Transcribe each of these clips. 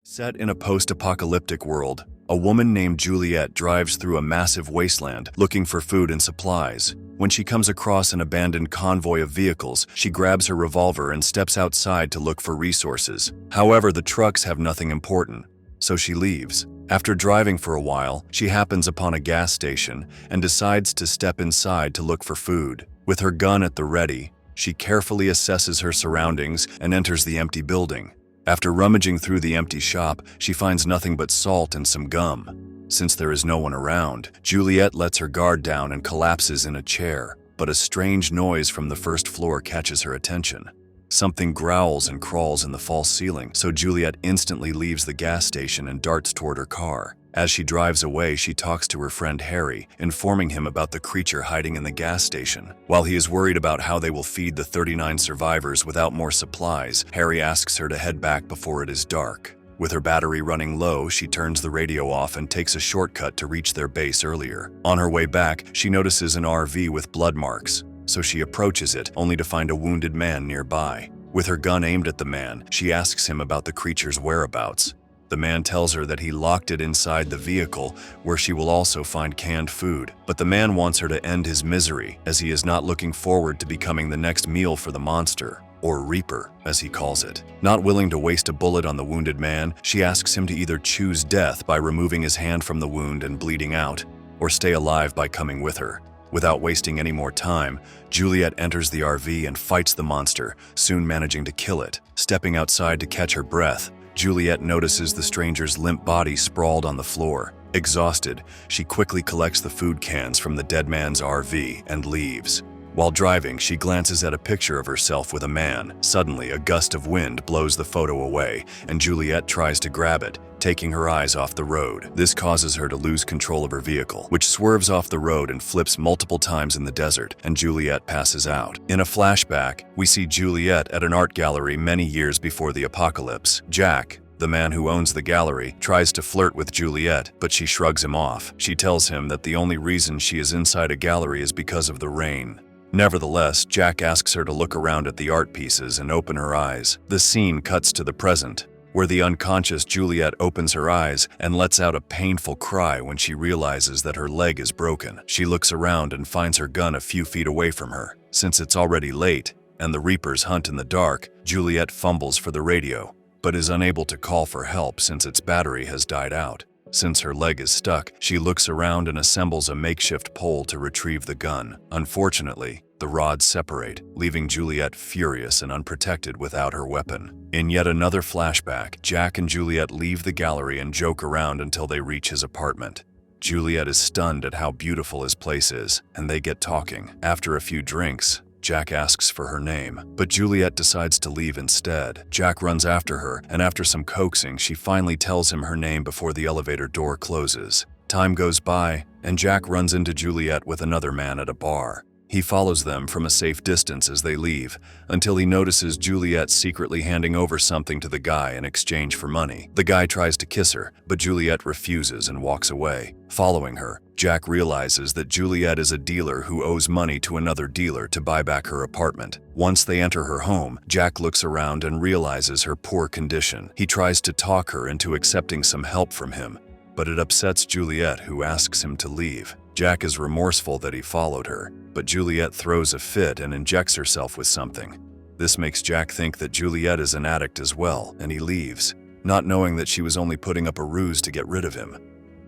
Set in a post-apocalyptic world, a woman named Juliet drives through a massive wasteland looking for food and supplies. When she comes across an abandoned convoy of vehicles, she grabs her revolver and steps outside to look for resources. However, the trucks have nothing important, so she leaves. After driving for a while, she happens upon a gas station and decides to step inside to look for food. With her gun at the ready, she carefully assesses her surroundings and enters the empty building. After rummaging through the empty shop, she finds nothing but salt and some gum. Since there is no one around, Juliet lets her guard down and collapses in a chair, but a strange noise from the first floor catches her attention. Something growls and crawls in the false ceiling, so Juliet instantly leaves the gas station and darts toward her car. As she drives away, she talks to her friend Harry, informing him about the creature hiding in the gas station. While he is worried about how they will feed the 39 survivors without more supplies, Harry asks her to head back before it is dark. With her battery running low, she turns the radio off and takes a shortcut to reach their base earlier. On her way back, she notices an RV with blood marks, so she approaches it, only to find a wounded man nearby. With her gun aimed at the man, she asks him about the creature's whereabouts. The man tells her that he locked it inside the vehicle, where she will also find canned food. But the man wants her to end his misery, as he is not looking forward to becoming the next meal for the monster, or Reaper, as he calls it. Not willing to waste a bullet on the wounded man, she asks him to either choose death by removing his hand from the wound and bleeding out, or stay alive by coming with her. Without wasting any more time, Juliet enters the RV and fights the monster, soon managing to kill it. Stepping outside to catch her breath, Juliet notices the stranger's limp body sprawled on the floor. Exhausted, she quickly collects the food cans from the dead man's RV and leaves. While driving, she glances at a picture of herself with a man. Suddenly, a gust of wind blows the photo away, and Juliet tries to grab it, taking her eyes off the road. This causes her to lose control of her vehicle, which swerves off the road and flips multiple times in the desert, and Juliet passes out. In a flashback, we see Juliet at an art gallery many years before the apocalypse. Jack, the man who owns the gallery, tries to flirt with Juliet, but she shrugs him off. She tells him that the only reason she is inside a gallery is because of the rain. Nevertheless, Jack asks her to look around at the art pieces and open her eyes. The scene cuts to the present, where the unconscious Juliet opens her eyes and lets out a painful cry when she realizes that her leg is broken. She looks around and finds her gun a few feet away from her. Since it's already late and the Reapers hunt in the dark, Juliet fumbles for the radio, but is unable to call for help since its battery has died out. Since her leg is stuck, she looks around and assembles a makeshift pole to retrieve the gun. Unfortunately, the rods separate, leaving Juliet furious and unprotected without her weapon. In yet another flashback, Jack and Juliet leave the gallery and joke around until they reach his apartment. Juliet is stunned at how beautiful his place is, and they get talking. After a few drinks, Jack asks for her name, but Juliet decides to leave instead. Jack runs after her, and after some coaxing, she finally tells him her name before the elevator door closes. Time goes by, and Jack runs into Juliet with another man at a bar. He follows them from a safe distance as they leave, until he notices Juliet secretly handing over something to the guy in exchange for money. The guy tries to kiss her, but Juliet refuses and walks away. Following her, Jack realizes that Juliet is a dealer who owes money to another dealer to buy back her apartment. Once they enter her home, Jack looks around and realizes her poor condition. He tries to talk her into accepting some help from him, but it upsets Juliet, who asks him to leave. Jack is remorseful that he followed her, but Juliet throws a fit and injects herself with something. This makes Jack think that Juliet is an addict as well, and he leaves, not knowing that she was only putting up a ruse to get rid of him.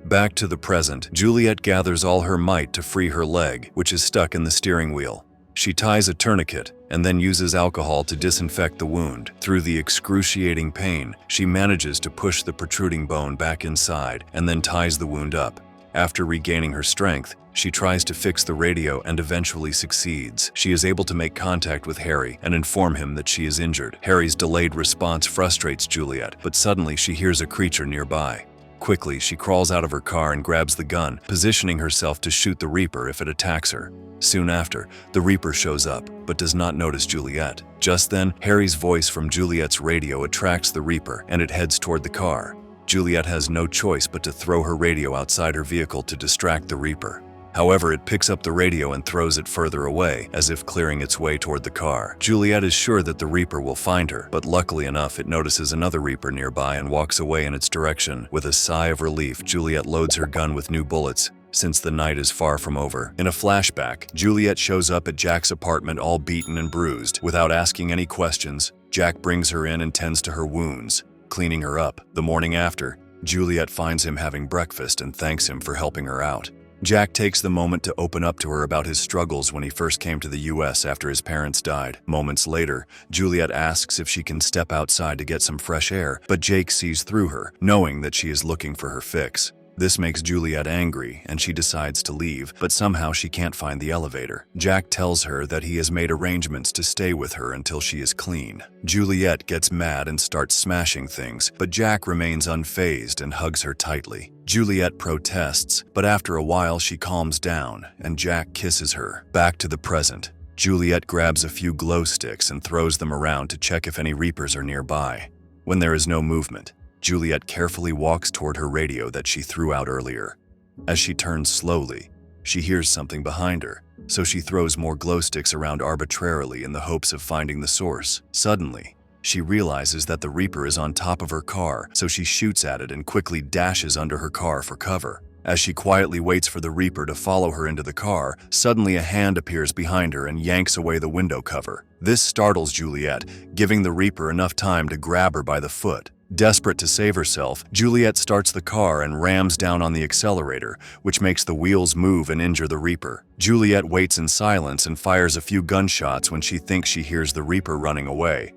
Back to the present, Juliet gathers all her might to free her leg, which is stuck in the steering wheel. She ties a tourniquet and then uses alcohol to disinfect the wound. Through the excruciating pain, she manages to push the protruding bone back inside and then ties the wound up. After regaining her strength, she tries to fix the radio and eventually succeeds. She is able to make contact with Harry and inform him that she is injured. Harry's delayed response frustrates Juliet, but suddenly she hears a creature nearby. Quickly, she crawls out of her car and grabs the gun, positioning herself to shoot the Reaper if it attacks her. Soon after, the Reaper shows up, but does not notice Juliet. Just then, Harry's voice from Juliet's radio attracts the Reaper, and it heads toward the car. Juliet has no choice but to throw her radio outside her vehicle to distract the Reaper. However, it picks up the radio and throws it further away, as if clearing its way toward the car. Juliet is sure that the Reaper will find her, but luckily enough, it notices another Reaper nearby and walks away in its direction. With a sigh of relief, Juliet loads her gun with new bullets, since the night is far from over. In a flashback, Juliet shows up at Jack's apartment all beaten and bruised. Without asking any questions, Jack brings her in and tends to her wounds, cleaning her up. The morning after, Juliet finds him having breakfast and thanks him for helping her out. Jack takes the moment to open up to her about his struggles when he first came to the US after his parents died. Moments later, Juliet asks if she can step outside to get some fresh air, but Jake sees through her, knowing that she is looking for her fix. This makes Juliet angry, and she decides to leave, but somehow she can't find the elevator. Jack tells her that he has made arrangements to stay with her until she is clean. Juliet gets mad and starts smashing things, but Jack remains unfazed and hugs her tightly. Juliet protests, but after a while she calms down, and Jack kisses her. Back to the present. Juliet grabs a few glow sticks and throws them around to check if any Reapers are nearby. When there is no movement, Juliet carefully walks toward her radio that she threw out earlier. As she turns slowly, she hears something behind her, so she throws more glow sticks around arbitrarily in the hopes of finding the source. Suddenly, she realizes that the Reaper is on top of her car, so she shoots at it and quickly dashes under her car for cover. As she quietly waits for the Reaper to follow her into the car, suddenly a hand appears behind her and yanks away the window cover. This startles Juliet, giving the Reaper enough time to grab her by the foot. Desperate to save herself, Juliet starts the car and rams down on the accelerator, which makes the wheels move and injure the Reaper. Juliet waits in silence and fires a few gunshots when she thinks she hears the Reaper running away.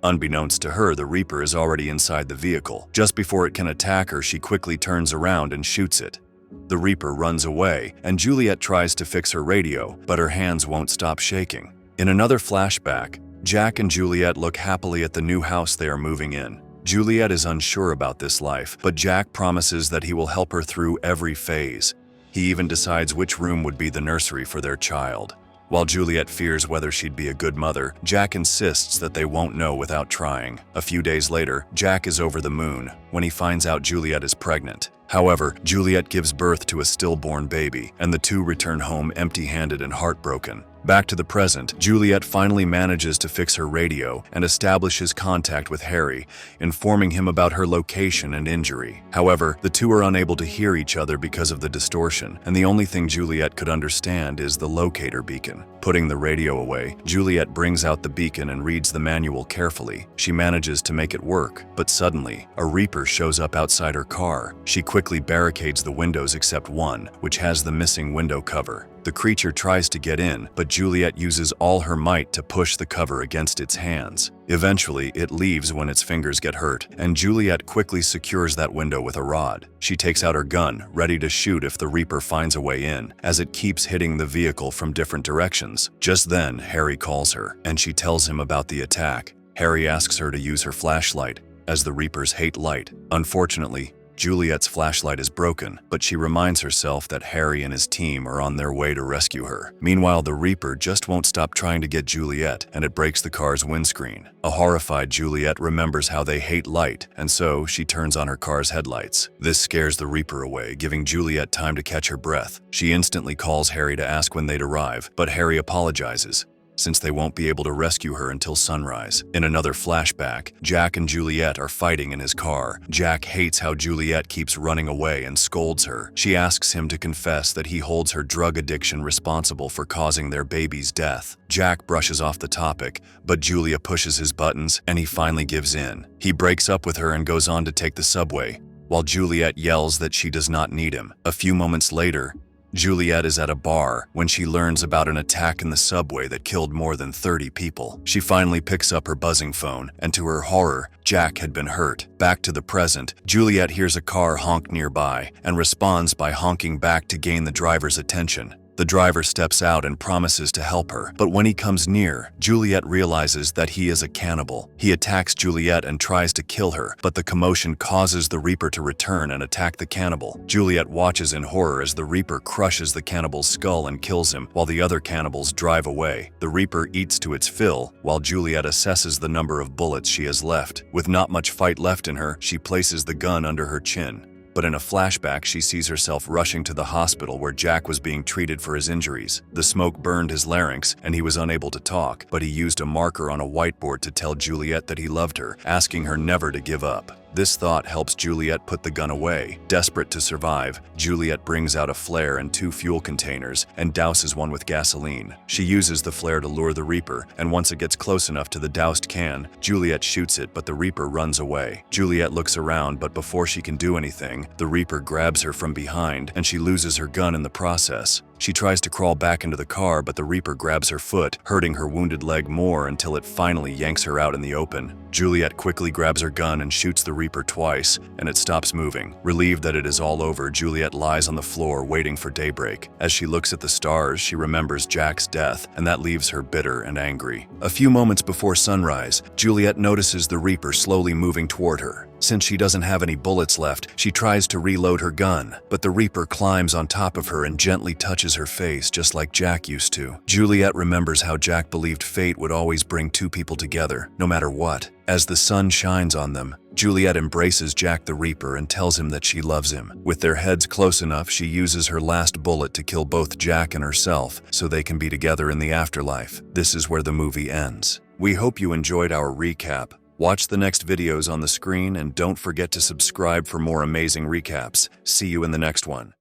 Unbeknownst to her, the Reaper is already inside the vehicle. Just before it can attack her, she quickly turns around and shoots it. The Reaper runs away, and Juliet tries to fix her radio, but her hands won't stop shaking. In another flashback, Jack and Juliet look happily at the new house they are moving in. Juliet is unsure about this life, but Jack promises that he will help her through every phase. He even decides which room would be the nursery for their child. While Juliet fears whether she'd be a good mother, Jack insists that they won't know without trying. A few days later, Jack is over the moon when he finds out Juliet is pregnant. However, Juliet gives birth to a stillborn baby, and the two return home empty-handed and heartbroken. Back to the present, Juliet finally manages to fix her radio and establishes contact with Harry, informing him about her location and injury. However, the two are unable to hear each other because of the distortion, and the only thing Juliet could understand is the locator beacon. Putting the radio away, Juliet brings out the beacon and reads the manual carefully. She manages to make it work, but suddenly, a Reaper shows up outside her car. She quickly barricades the windows except one, which has the missing window cover. The creature tries to get in, but Juliet uses all her might to push the cover against its hands. Eventually, it leaves when its fingers get hurt, and Juliet quickly secures that window with a rod. She takes out her gun, ready to shoot if the Reaper finds a way in, as it keeps hitting the vehicle from different directions. Just then, Harry calls her, and she tells him about the attack. Harry asks her to use her flashlight, as the Reapers hate light. Unfortunately, Juliet's flashlight is broken, but she reminds herself that Harry and his team are on their way to rescue her. Meanwhile, the Reaper just won't stop trying to get Juliet, and it breaks the car's windscreen. A horrified Juliet remembers how they hate light, and so she turns on her car's headlights. This scares the Reaper away, giving Juliet time to catch her breath. She instantly calls Harry to ask when they'd arrive, but Harry apologizes, since they won't be able to rescue her until sunrise. In another flashback, Jack and Juliet are fighting in his car. Jack hates how Juliet keeps running away and scolds her. She asks him to confess that he holds her drug addiction responsible for causing their baby's death. Jack brushes off the topic, but Julia pushes his buttons, and he finally gives in. He breaks up with her and goes on to take the subway, while Juliet yells that she does not need him. A few moments later, Juliet is at a bar when she learns about an attack in the subway that killed more than 30 people. She finally picks up her buzzing phone, and to her horror, Jack had been hurt. Back to the present, Juliet hears a car honk nearby and responds by honking back to gain the driver's attention. The driver steps out and promises to help her, but when he comes near, Juliet realizes that he is a cannibal. He attacks Juliet and tries to kill her, but the commotion causes the Reaper to return and attack the cannibal. Juliet watches in horror as the Reaper crushes the cannibal's skull and kills him, while the other cannibals drive away. The Reaper eats to its fill, while Juliet assesses the number of bullets she has left. With not much fight left in her, she places the gun under her chin. but in a flashback she sees herself rushing to the hospital where Jack was being treated for his injuries. The smoke burned his larynx and he was unable to talk, but he used a marker on a whiteboard to tell Juliet that he loved her, asking her never to give up. This thought helps Juliet put the gun away. Desperate to survive, Juliet brings out a flare and 2 fuel containers and douses one with gasoline. She uses the flare to lure the Reaper, and once it gets close enough to the doused can, Juliet shoots it, but the Reaper runs away. Juliet looks around, but before she can do anything, the Reaper grabs her from behind and she loses her gun in the process. She tries to crawl back into the car, but the Reaper grabs her foot, hurting her wounded leg more until it finally yanks her out in the open. Juliet quickly grabs her gun and shoots the Reaper twice, and it stops moving. Relieved that it is all over, Juliet lies on the floor waiting for daybreak. As she looks at the stars, she remembers Jack's death, and that leaves her bitter and angry. A few moments before sunrise, Juliet notices the Reaper slowly moving toward her. Since she doesn't have any bullets left, she tries to reload her gun, but the Reaper climbs on top of her and gently touches her face just like Jack used to. Juliet remembers how Jack believed fate would always bring 2 people together, no matter what. As the sun shines on them, Juliet embraces Jack the Reaper and tells him that she loves him. With their heads close enough, she uses her last bullet to kill both Jack and herself so they can be together in the afterlife. This is where the movie ends. We hope you enjoyed our recap. Watch the next videos on the screen and don't forget to subscribe for more amazing recaps. See you in the next one.